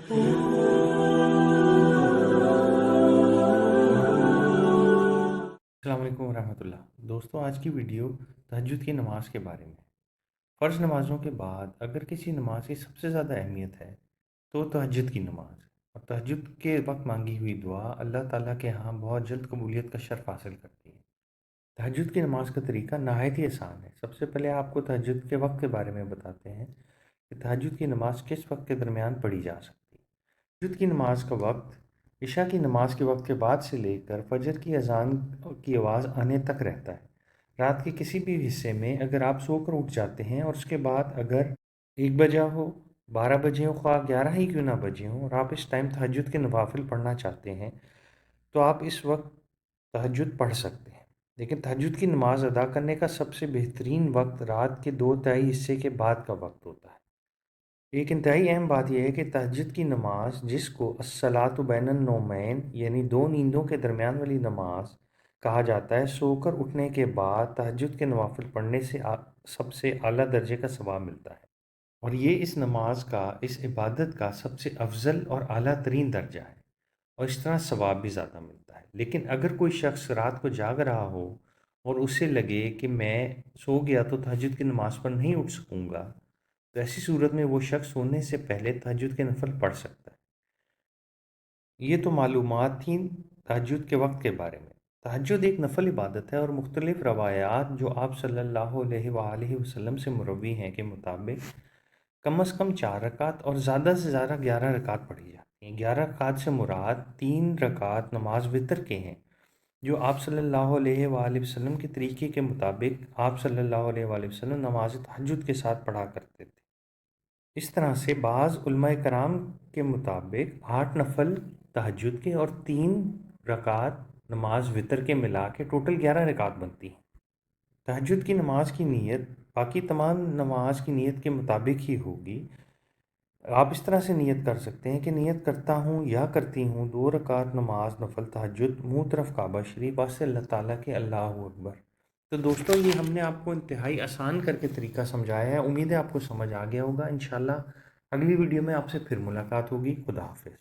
السلام علیکم ورحمۃ اللہ دوستوں، آج کی ویڈیو تہجد کی نماز کے بارے میں ہے۔ فرض نمازوں کے بعد اگر کسی نماز کی سب سے زیادہ اہمیت ہے تو تہجد کی نماز ہے، اور تہجد کے وقت مانگی ہوئی دعا اللہ تعالیٰ کے ہاں بہت جلد قبولیت کا شرف حاصل کرتی ہے۔ تہجد کی نماز کا طریقہ نہایت ہی آسان ہے۔ سب سے پہلے آپ کو تہجد کے وقت کے بارے میں بتاتے ہیں کہ تہجد کی نماز کس وقت کے درمیان پڑھی جا سکتی ہے۔ تہجد کی نماز کا وقت عشاء کی نماز کے وقت کے بعد سے لے کر فجر کی اذان کی آواز آنے تک رہتا ہے۔ رات کے کسی بھی حصے میں اگر آپ سو کر اٹھ جاتے ہیں اور اس کے بعد اگر 1 بجا ہو، 12 بجے ہو، خواہ 11 ہی کیوں نہ بجے ہوں، اور آپ اس ٹائم تہجد کے نوافل پڑھنا چاہتے ہیں تو آپ اس وقت تہجد پڑھ سکتے ہیں۔ لیکن تہجد کی نماز ادا کرنے کا سب سے بہترین وقت رات کے 2 تہائی حصے کے بعد کا وقت ہوتا ہے۔ ایک انتہائی اہم بات یہ ہے کہ تہجد کی نماز، جس کو الصلاۃ بین النومین یعنی دو نیندوں کے درمیان والی نماز کہا جاتا ہے، سو کر اٹھنے کے بعد تہجد کے نوافل پڑھنے سے سب سے اعلیٰ درجے کا ثواب ملتا ہے، اور یہ اس نماز کا، اس عبادت کا سب سے افضل اور اعلیٰ ترین درجہ ہے، اور اس طرح ثواب بھی زیادہ ملتا ہے۔ لیکن اگر کوئی شخص رات کو جاگ رہا ہو اور اسے لگے کہ میں سو گیا تو تہجد کی نماز پر نہیں اٹھ سکوں گا، تو ایسی صورت میں وہ شخص سونے سے پہلے تہجد کے نفل پڑھ سکتا ہے۔ یہ تو معلومات تھیں تہجد کے وقت کے بارے میں۔ تہجد ایک نفل عبادت ہے، اور مختلف روایات جو آپ صلی اللہ علیہ وآلہ وسلم سے مروی ہیں کے مطابق کم از کم 4 رکعت اور زیادہ سے زیادہ 11 رکعت پڑھی جاتی ہیں۔ 11 رکعت سے مراد 3 رکعت نماز وتر کے ہیں، جو آپ صلی اللہ علیہ وآلہ وسلم کے طریقے کے مطابق آپ صلی اللہ علیہ وآلہ وسلم نماز تہجد کے ساتھ پڑھا کرتے تھے۔ اس طرح سے بعض علماء کرام کے مطابق 8 نفل تہجد کے اور 3 رکعت نماز وتر کے ملا کے ٹوٹل 11 رکعت بنتی ہیں۔ تہجد کی نماز کی نیت باقی تمام نماز کی نیت کے مطابق ہی ہوگی۔ آپ اس طرح سے نیت کر سکتے ہیں کہ نیت کرتا ہوں یا کرتی ہوں 2 رکعت نماز نفل تہجد، منہ طرف کعبہ شریف، واسطے اللہ تعالیٰ کے اللہ اکبر۔ تو دوستوں، یہ ہم نے آپ کو انتہائی آسان کر کے طریقہ سمجھایا ہے۔ امید ہے آپ کو سمجھ آ گیا ہوگا۔ انشاءاللہ اگلی ویڈیو میں آپ سے پھر ملاقات ہوگی۔ خدا حافظ۔